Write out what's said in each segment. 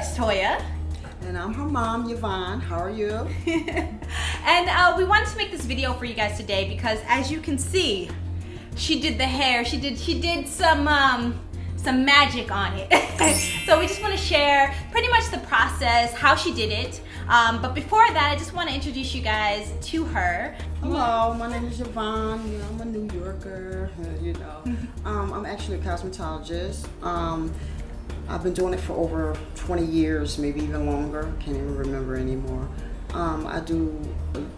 is Toya. And I'm her mom, Yvonne. How are you? And we wanted to make this video for you guys today because, as you can see, she did the hair. She did some magic on it. So we just want to share pretty much the process, how she did it. But before that, I just want to introduce you guys to her. Hello, my name is Yvonne. You know, I'm a New Yorker. I'm actually a cosmetologist. I've been doing it for over 20 years, maybe even longer. Can't even remember anymore. I do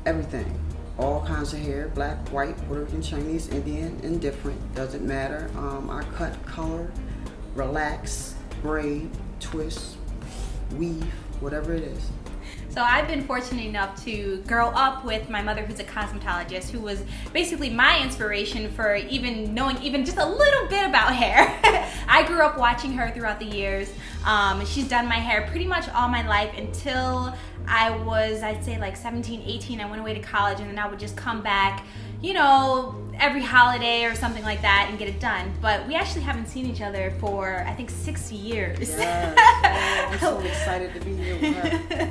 everything, all kinds of hair, black, white, Puerto Rican, Chinese, Indian, indifferent, doesn't matter. I cut, color, relax, braid, twist, weave, whatever it is. So I've been fortunate enough to grow up with my mother, who's a cosmetologist, who was basically my inspiration for even knowing even just a little bit about hair. I grew up watching her throughout the years. She's done my hair pretty much all my life until I was, I'd say like 17, 18. I went away to college, and then I would just come back, you know, every holiday or something like that and get it done. But we actually haven't seen each other for, I think, 6 years. Yes. Oh, I'm so excited to be here with her.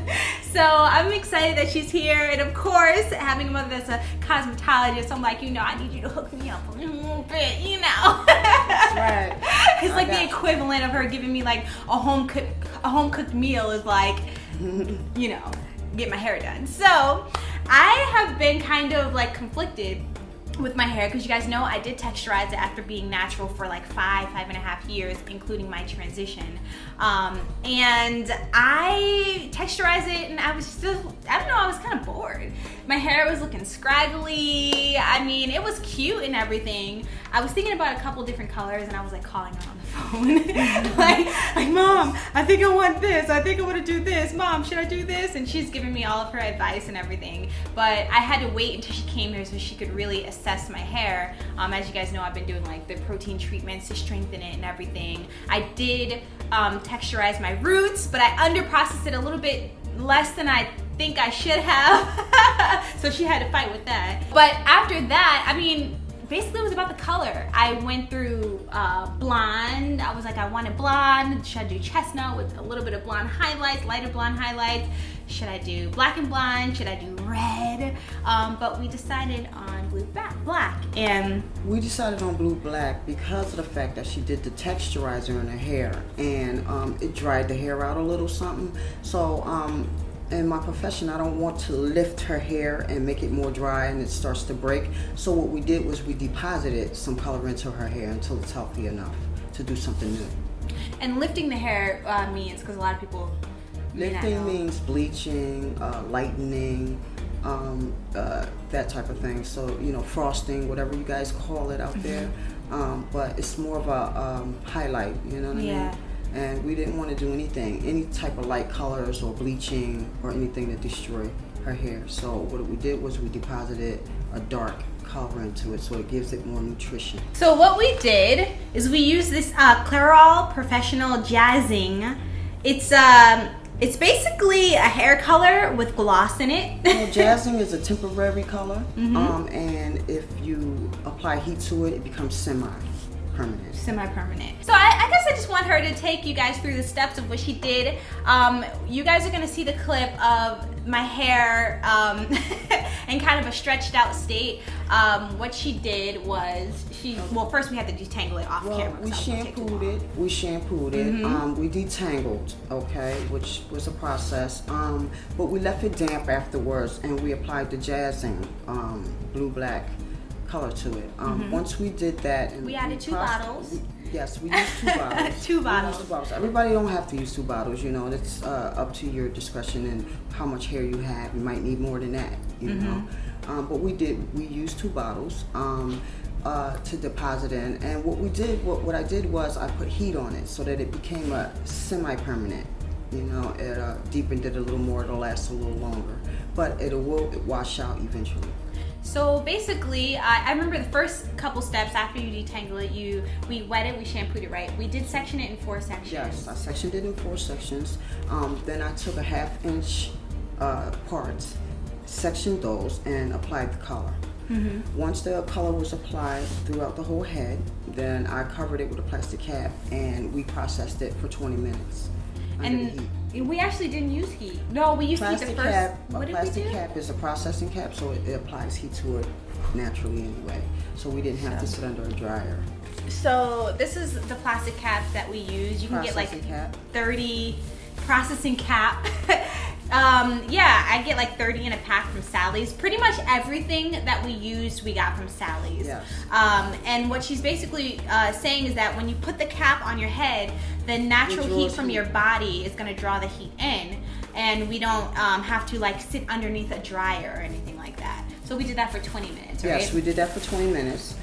So I'm excited that she's here, and of course, having a mother that's a cosmetologist, I'm like, you know, I need you to hook me up a little bit, you know. That's right. It's like the equivalent of her giving me like a home cooked meal is like, you know, get my hair done. So I have been kind of like conflicted with my hair because you guys know I did texturize it after being natural for like 5.5 years, including my transition. And I texturized it, and I was still, I don't know, I was kind of bored. My hair was looking scraggly. I mean, it was cute and everything. I was thinking about a couple different colors, and I was like calling her on the phone. like, Mom, I think I want this. I think I want to do this. Mom, should I do this? And she's giving me all of her advice and everything. But I had to wait until she came here so she could really assess my hair. As you guys know, I've been doing like the protein treatments to strengthen it and everything. I did texturize my roots, but I underprocessed it a little bit less than I think I should have. So she had to fight with that. But after that, I mean, basically it was about the color. I went through blonde. I was like, I wanted blonde. Should I do chestnut with a little bit of blonde highlights, lighter blonde highlights? Should I do black and blonde? Should I do red? But we decided on blue black. And we decided on blue black because of the fact that she did the texturizer in her hair, and it dried the hair out a little something. So in my profession, I don't want to lift her hair and make it more dry and it starts to break. So what we did was we deposited some color into her hair until it's healthy enough to do something new. And lifting the hair means, because a lot of people lifting means bleaching, lightening, that type of thing. So, you know, frosting, whatever you guys call it out there. But it's more of a highlight, you know what I mean? And we didn't want to do any type of light colors or bleaching or anything to destroy her hair. So what we did was we deposited a dark color into it so it gives it more nutrition. So what we did is we used this Clairol Professional Jazzing. It's basically a hair color with gloss in it. Well, jazzing is a temporary color, and if you apply heat to it, it becomes semi-permanent. So I guess I just want her to take you guys through the steps of what she did. You guys are gonna see the clip of my hair in kind of a stretched out state. What she did was well, first we had to detangle it off camera. We shampooed it. We detangled, okay, which was a process. But we left it damp afterwards, and we applied the jazzing blue black color to it. Once we did that, and we added 2 bottles. Yes, we used 2 bottles. 2 bottles. 2 bottles. Everybody don't have to use 2 bottles, you know. It's up to your discretion and how much hair you have. You might need more than that, you know. But we used 2 bottles to deposit in. And what I did was I put heat on it so that it became a semi-permanent. You know, it deepened it a little more. It'll last a little longer, but it will wash out eventually. So basically, I remember the first couple steps after you detangle it, we wet it, we shampooed it, right? We did section it in 4 sections. Yes, I sectioned it in 4 sections. Then I took a 1/2 inch parts, sectioned those, and applied the color. Once the color was applied throughout the whole head, then I covered it with a plastic cap, and we processed it for 20 minutes under the heat. We actually didn't use heat. No, we used heat the first. Cap, what did we plastic do? cap is a processing cap, so it applies heat to it naturally anyway. So we didn't have to sit under a dryer. So this is the plastic cap that we use. You can get like 30 processing cap. Yeah, I get like 30 in a pack from Sally's. Pretty much everything that we used, we got from Sally's. Yes. And what she's basically saying is that when you put the cap on your head, the natural heat from your body is going to draw the heat in, and we don't have to like sit underneath a dryer or anything like that. So we did that for 20 minutes, right? Yes, we did that for 20 minutes.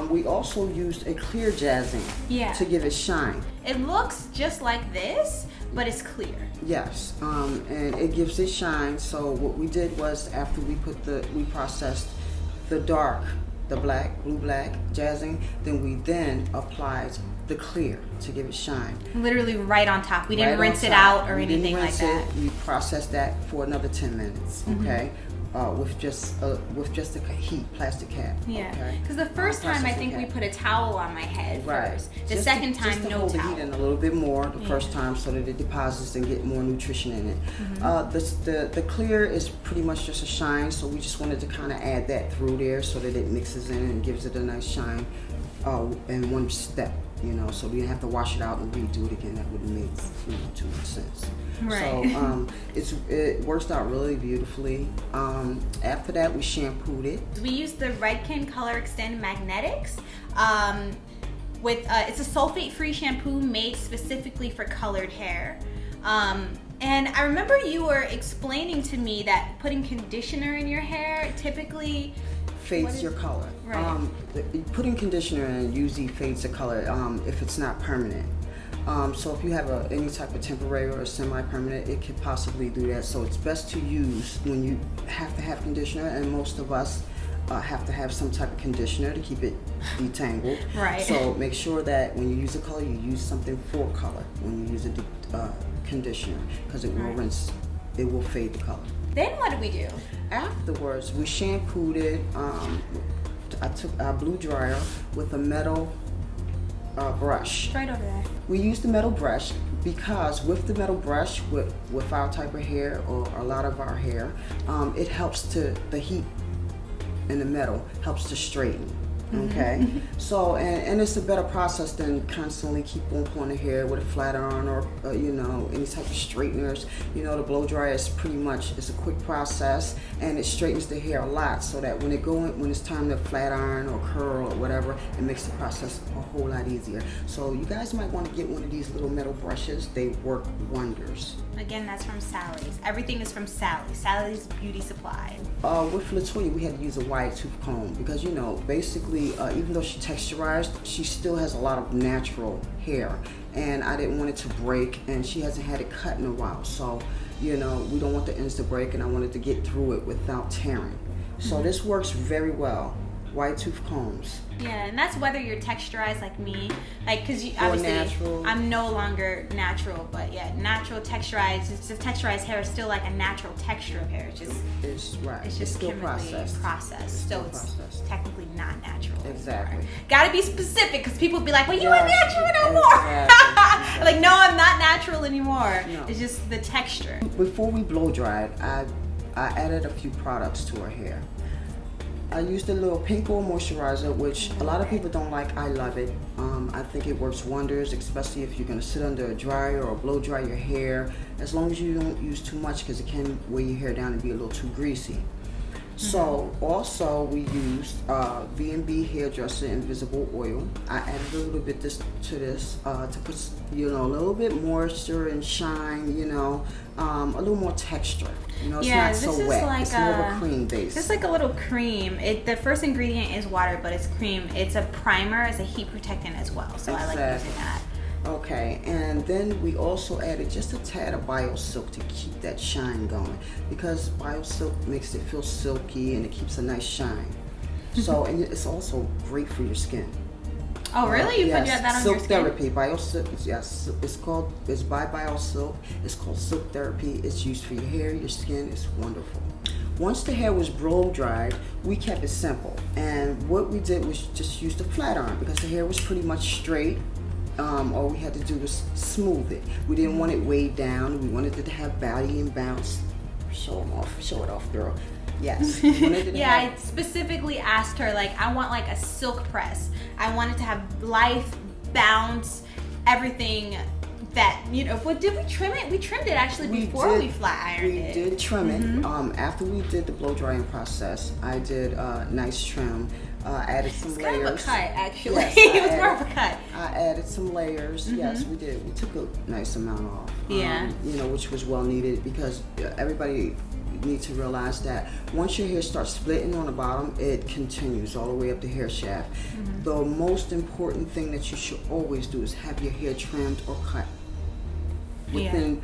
We also used a clear jazzing to give it shine. It looks just like this, but it's clear. Yes, and it gives it shine. So what we did was, after we processed the dark, the blue black jazzing, then we applied the clear to give it shine. Literally right on top. We didn't rinse it out or anything like that. We processed that for another 10 minutes. Okay. With just a heat plastic cap. Yeah, because the first time I think we put a towel on my head first. The second time, just to no hold towel. the heat in a little bit more the first time, so that it deposits and get more nutrition in it. The clear is pretty much just a shine, so we just wanted to kind of add that through there so that it mixes in and gives it a nice shine in one step. You know, so we didn't have to wash it out and redo it again. That wouldn't make too much sense. Right. So it works out really beautifully. After that, we shampooed it. We used the Redken Color Extend Magnetics. It's a sulfate-free shampoo made specifically for colored hair. And I remember you were explaining to me that putting conditioner in your hair typically fades your color. Right. Putting conditioner in usually fades the color if it's not permanent. So if you have any type of temporary or semi-permanent, it could possibly do that. So it's best to use when you have to have conditioner, and most of us have to have some type of conditioner to keep it detangled. Right. So make sure that when you use a color, you use something for color when you use a conditioner, because it will rinse, it will fade the color. Then what did we do? Afterwards, we shampooed it. I took our blow dryer with a metal brush. Right over there. We used the metal brush because with the metal brush, with our type of hair or a lot of our hair, it helps the heat in the metal helps to straighten. Okay, so and it's a better process than constantly keep on pulling the hair with a flat iron or any type of straighteners. The blow dryer is it's a quick process, and it straightens the hair a lot, so that when it's time to flat iron or curl or whatever, it makes the process a whole lot easier. So you guys might want to get one of these little metal brushes. They work wonders. Again, that's from Sally's. Everything is from Sally's Beauty Supply. With LaToya, we had to use a wide tooth comb because basically, even though she texturized, she still has a lot of natural hair, and I didn't want it to break, and she hasn't had it cut in a while, so we don't want the ends to break, and I wanted to get through it without tearing. So this works very well. Wide tooth combs. Yeah, and that's whether you're texturized like me, because obviously natural. I'm no longer natural, but yeah, natural texturized. It's just texturized hair is still like a natural texture of hair. It's just still chemically processed. So it's technically not natural. Exactly. Anymore. Gotta be specific, because people be like, "Well, you are natural no more." Exactly. Like, no, I'm not natural anymore. No. It's just the texture. Before we blow dried, I added a few products to her hair. I used a little pink oil moisturizer, which a lot of people don't like. I love it. I think it works wonders, especially if you're going to sit under a dryer or blow dry your hair, as long as you don't use too much, because it can weigh your hair down and be a little too greasy. So also we used B&B Hairdresser Invisible Oil. I added a little bit to this to put a little bit moisture and shine, a little more texture. It's not so wet. Like it's more of a cream base. This is like a little cream. The first ingredient is water, but it's cream. It's a primer. It's a heat protectant as well. So I like using that. Okay, and then we also added just a tad of BioSilk to keep that shine going, because BioSilk makes it feel silky and it keeps a nice shine. So, and it's also great for your skin. Oh, really? You put that on Silk your skin? Therapy, BioSilk. Yes, it's by BioSilk. It's called Silk Therapy. It's used for your hair, your skin. It's wonderful. Once the hair was blow dried, we kept it simple, and what we did was just use the flat iron, because the hair was pretty much straight. all we had to do was smooth it. We didn't want it weighed down. We wanted it to have body and bounce. Show it off, girl. Yes. I specifically asked her, like, I want like a silk press. I want it to have life, bounce, everything. That, you know, but did we trim it? We trimmed it actually before we flat ironed it. We did trim it. After we did the blow drying process, I did a nice trim. Added some layers. Kind of a cut, actually. Yes, it was more of a cut. I added some layers. Yes, we did. We took a nice amount off. Yeah. You know, which was well needed because everybody needs to realize that once your hair starts splitting on the bottom, it continues all the way up the hair shaft. The most important thing that you should always do is have your hair trimmed or cut within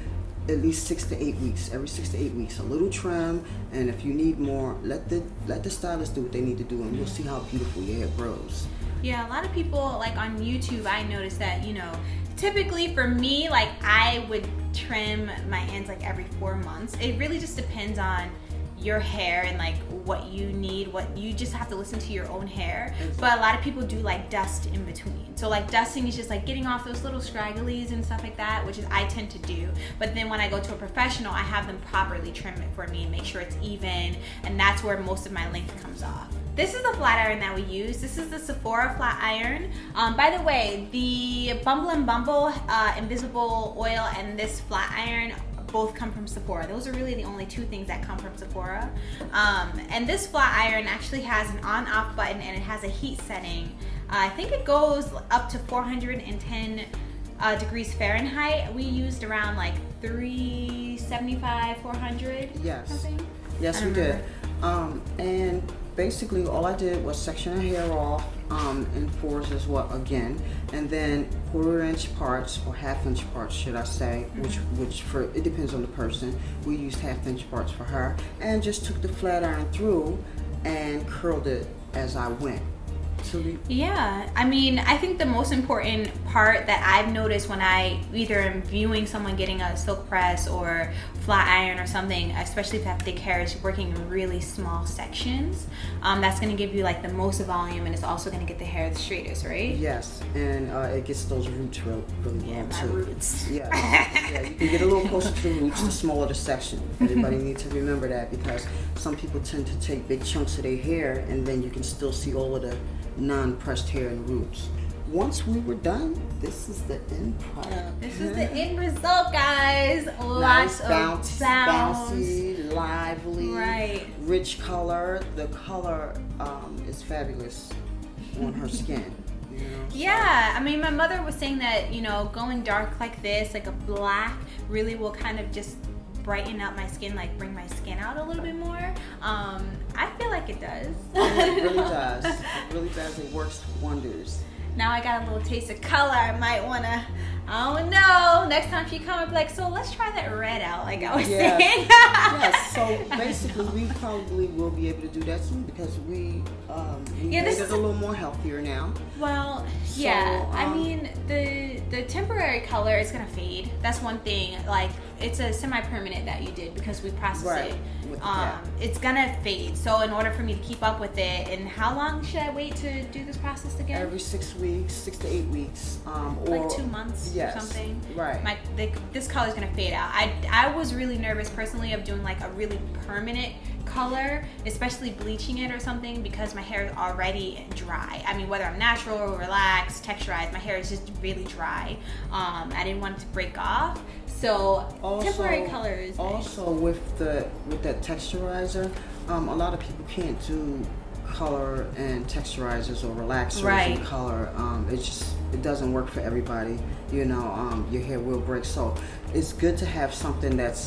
at least 6 to 8 weeks. Every 6 to 8 weeks, a little trim, and if you need more, let the stylist do what they need to do, and we'll see how beautiful your hair grows. Yeah, a lot of people, like on YouTube, I noticed that, you know, typically for me, like I would trim my ends like every 4 months. It really just depends on your hair and like what you need, what you just have to listen to your own hair. But a lot of people do like dust in between. So like dusting is just like getting off those little stragglies and stuff like that, which is I tend to do. But then when I go to a professional, I have them properly trim it for me and make sure it's even, and that's where most of my length comes off. This is the flat iron that we use. This is the Sephora flat iron. By the way, the Bumble and Bumble invisible oil and this flat iron both come from Sephora. Those are really the only two things that come from Sephora. And this flat iron actually has an on-off button and it has a heat setting. I think it goes up to 410 degrees Fahrenheit. We used around like 375, 400. Yes. Something. Yes, we did. And basically all I did was section her hair off in fours as well again, and then 1/4 inch parts or 1/2 inch parts, should I say, which for it depends on the person. We used 1/2 inch parts for her, and just took the flat iron through and curled it as I went. Yeah, I mean, I think the most important part that I've noticed when I either am viewing someone getting a silk press or flat iron or something, especially if they have thick hair, is working in really small sections. That's going to give you like the most volume, and it's also going to get the hair the straightest, right? Yes, and it gets those roots really well too. Roots. Yeah, yeah, you can get a little closer to the roots, the smaller the section. Everybody needs to remember that, because some people tend to take big chunks of their hair, and then you can still see all of the non-pressed hair and roots. Once we were done, this is the end product. This is the end result, guys. Nice, Lots of bounce. bouncy, lively, right, rich color. The color is fabulous on her skin. You know, yeah, I mean, my mother was saying that, you know, going dark like this, like a black, really will kind of just brighten up my skin, like bring my skin out a little bit more. I feel like it does. It really does. It really does. It works wonders. Now I got a little taste of color. I might wanna, I don't know, next time she come, I'll be like, so let's try that red out, like I was saying. Yes, so basically we probably will be able to do that soon, because we made it a little more healthier now. Well, so, yeah, I mean, the temporary color is gonna fade. That's one thing. Like, it's a semi-permanent that you did because we processed it. It's gonna fade. So in order for me to keep up with it, and how long should I wait to do this process again? Every 6 weeks, 6 to 8 weeks, or like 2 months or something. Right. This color is gonna fade out. I was really nervous personally of doing like a really permanent color, especially bleaching it or something, because my hair is already dry. I mean, whether I'm natural or relaxed, texturized, my hair is just really dry. I didn't want it to break off. So temporary color is nice. Also with that texturizer, a lot of people can't do color and texturizers or relaxers and color. It doesn't work for everybody. You know, your hair will break. So it's good to have something that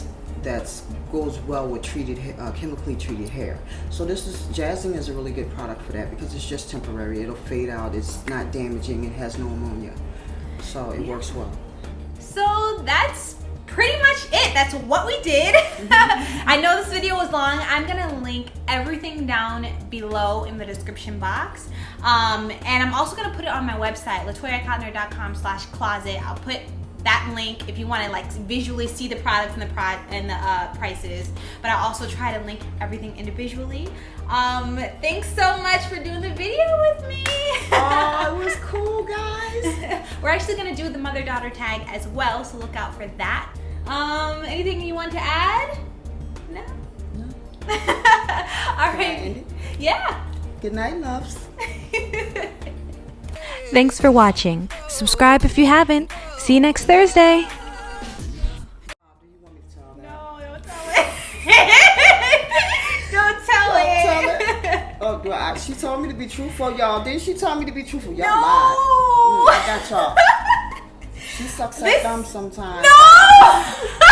goes well with chemically treated hair. So jazzing is a really good product for that, because it's just temporary. It'll fade out. It's not damaging. It has no ammonia. So it works well. So that's pretty much it. That's what we did. I know this video was long. I'm gonna link everything down below in the description box. And I'm also gonna put it on my website, LaToyaCottner.com/closet. I'll put that link if you want to like visually see the products and the prices. But I also try to link everything individually. Thanks so much for doing the video with me. Oh, it was cool, guys. We're actually gonna do the mother-daughter tag as well, so look out for that. Anything you want to add? No. All right. Yeah. Good night, loves. Thanks for watching. Subscribe if you haven't. See you next Thursday. Do you want me to tell that? No, don't tell it. Don't tell it. Oh, she told me to be truthful, y'all. Didn't she tell me to be truthful? Y'all No. lied. I got y'all. She sucks at them sometimes. No.